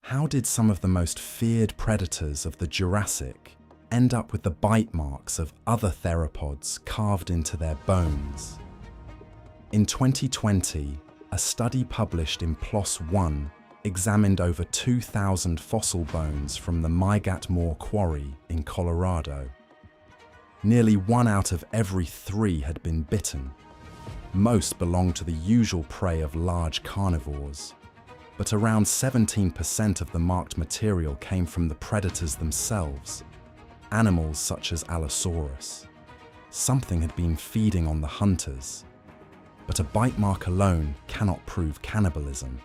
How did some of the most feared predators of the Jurassic end up with the bite marks of other theropods carved into their bones? In 2020, a study published in PLOS One examined over 2,000 fossil bones from the Majungasaurus quarry in Colorado. Nearly 1 out of every 3 had been bitten. Most belonged to the usual prey of large carnivores, but around 17% of the marked material came from the predators themselves, animals such as Allosaurus. Something had been feeding on the hunters, but a bite mark alone cannot prove cannibalism.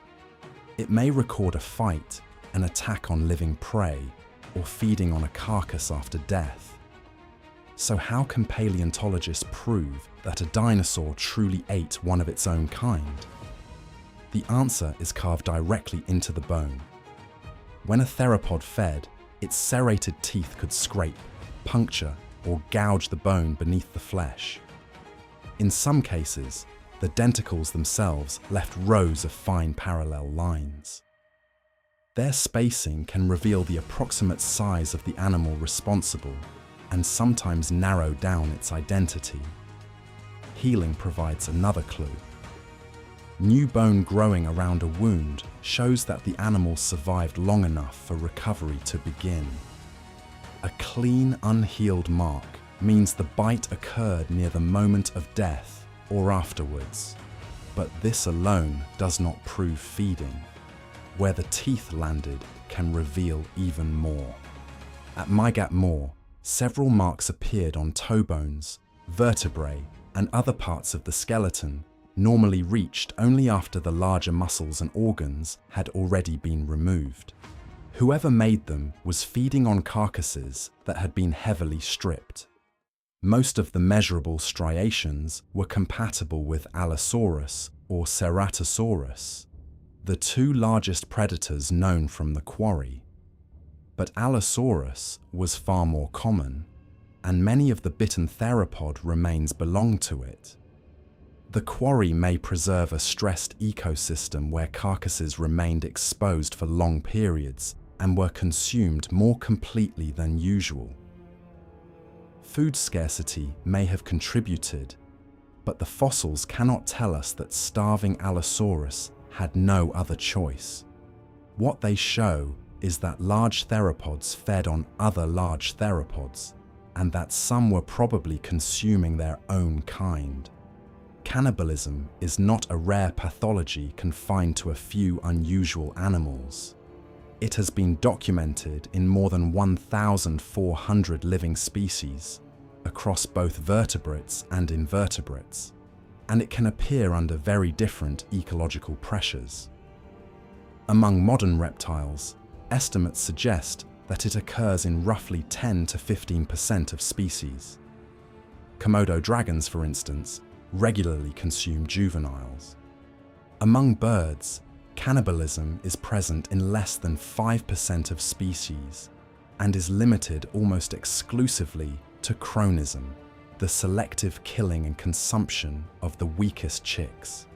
It may record a fight, an attack on living prey, or feeding on a carcass after death. So how can paleontologists prove that a dinosaur truly ate one of its own kind? The answer is carved directly into the bone. When a theropod fed, its serrated teeth could scrape, puncture, or gouge the bone beneath the flesh. In some cases, the denticles themselves left rows of fine parallel lines. Their spacing can reveal the approximate size of the animal responsible and sometimes narrow down its identity. Healing provides another clue. New bone growing around a wound shows that the animal survived long enough for recovery to begin. A clean, unhealed mark means the bite occurred near the moment of death or afterwards, but this alone does not prove feeding. Where the teeth landed can reveal even more. At Majungasaurus, several marks appeared on toe bones, vertebrae, and other parts of the skeleton, normally reached only after the larger muscles and organs had already been removed. Whoever made them was feeding on carcasses that had been heavily stripped. Most of the measurable striations were compatible with Allosaurus or Ceratosaurus, the 2 largest predators known from the quarry. But Allosaurus was far more common, and many of the bitten theropod remains belong to it. The quarry may preserve a stressed ecosystem where carcasses remained exposed for long periods and were consumed more completely than usual. Food scarcity may have contributed, but the fossils cannot tell us that starving Allosaurus had no other choice. What they show is that large theropods fed on other large theropods, and that some were probably consuming their own kind. Cannibalism is not a rare pathology confined to a few unusual animals. It has been documented in more than 1,400 living species, across both vertebrates and invertebrates, and it can appear under very different ecological pressures. Among modern reptiles, estimates suggest that it occurs in roughly 10 to 15% of species. Komodo dragons, for instance, regularly consume juveniles. Among birds, cannibalism is present in less than 5% of species and is limited almost exclusively to chronism, the selective killing and consumption of the weakest chicks.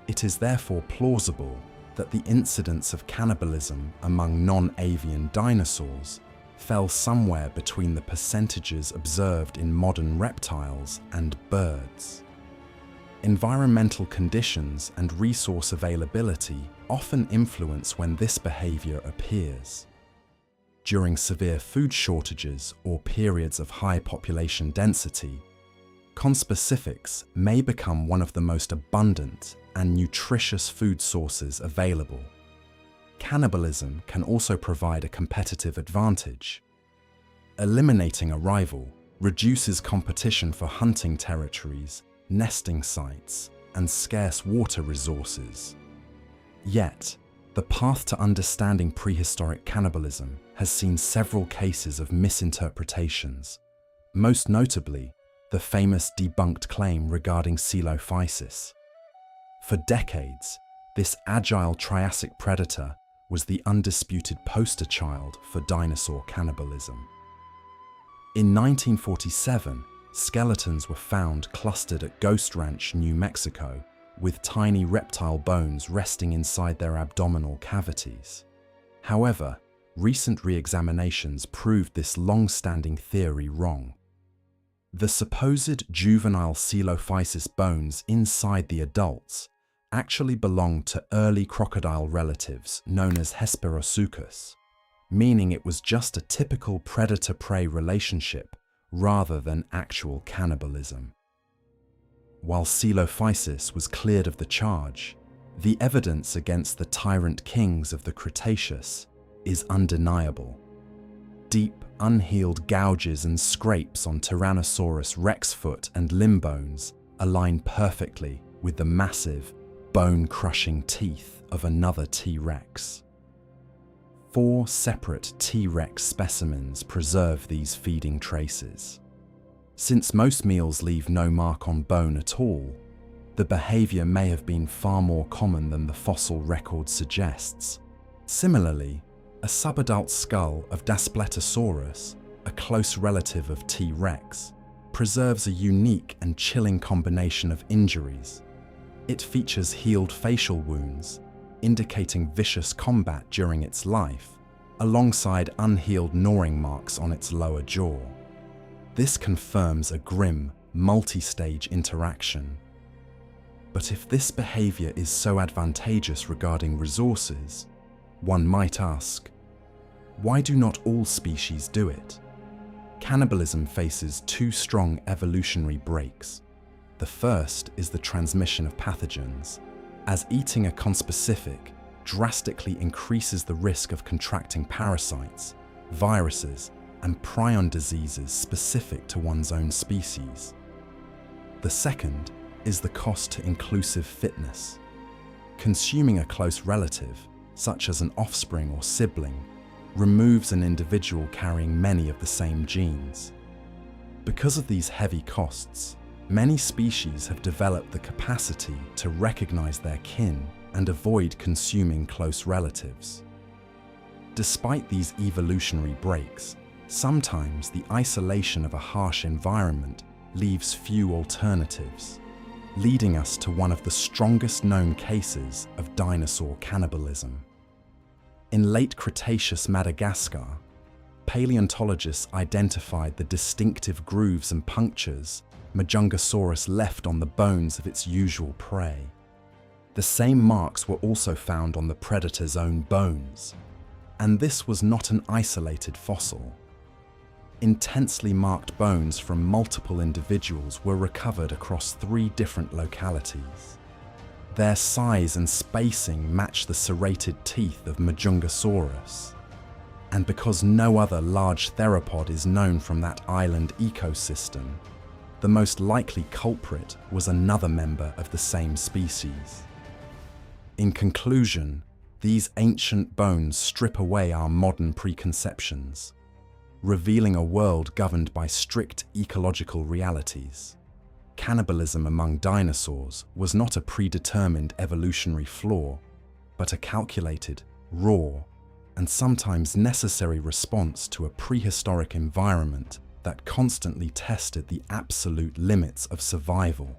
It is therefore plausible that the incidence of cannibalism among non-avian dinosaurs fell somewhere between the percentages observed in modern reptiles and birds. Environmental conditions and resource availability often influence when this behavior appears. During severe food shortages or periods of high population density, conspecifics may become one of the most abundant and nutritious food sources available. Cannibalism can also provide a competitive advantage. Eliminating a rival reduces competition for hunting territories, nesting sites, and scarce water resources. Yet, the path to understanding prehistoric cannibalism has seen several cases of misinterpretations, most notably the famous debunked claim regarding coelophysis. For decades, this agile Triassic predator was the undisputed poster child for dinosaur cannibalism. In 1947, skeletons were found clustered at Ghost Ranch, New Mexico, with tiny reptile bones resting inside their abdominal cavities. However, recent re-examinations proved this long-standing theory wrong. The supposed juvenile coelophysis bones inside the adults actually belonged to early crocodile relatives known as Hesperosuchus, meaning it was just a typical predator-prey relationship rather than actual cannibalism. While coelophysis was cleared of the charge, the evidence against the tyrant kings of the Cretaceous is undeniable. Deep, unhealed gouges and scrapes on Tyrannosaurus rex foot and limb bones align perfectly with the massive, bone-crushing teeth of another T-Rex. 4 separate T-Rex specimens preserve these feeding traces. Since most meals leave no mark on bone at all, the behavior may have been far more common than the fossil record suggests. Similarly, a subadult skull of Daspletosaurus, a close relative of T-Rex, preserves a unique and chilling combination of injuries. It features healed facial wounds, indicating vicious combat during its life, alongside unhealed gnawing marks on its lower jaw. This confirms a grim, multi-stage interaction. But if this behavior is so advantageous regarding resources, one might ask, why do not all species do it? Cannibalism faces 2 strong evolutionary breaks. The first is the transmission of pathogens, as eating a conspecific drastically increases the risk of contracting parasites, viruses, and prion diseases specific to one's own species. The second is the cost to inclusive fitness. Consuming a close relative, such as an offspring or sibling, removes an individual carrying many of the same genes. Because of these heavy costs, many species have developed the capacity to recognize their kin and avoid consuming close relatives. Despite these evolutionary breaks, sometimes the isolation of a harsh environment leaves few alternatives, leading us to one of the strongest known cases of dinosaur cannibalism. In late Cretaceous Madagascar, paleontologists identified the distinctive grooves and punctures Majungasaurus left on the bones of its usual prey. The same marks were also found on the predator's own bones, and this was not an isolated fossil. Intensely marked bones from multiple individuals were recovered across 3 different localities. Their size and spacing match the serrated teeth of Majungasaurus, and because no other large theropod is known from that island ecosystem, the most likely culprit was another member of the same species. In conclusion, these ancient bones strip away our modern preconceptions, revealing a world governed by strict ecological realities. Cannibalism among dinosaurs was not a predetermined evolutionary flaw, but a calculated, raw, and sometimes necessary response to a prehistoric environment that constantly tested the absolute limits of survival.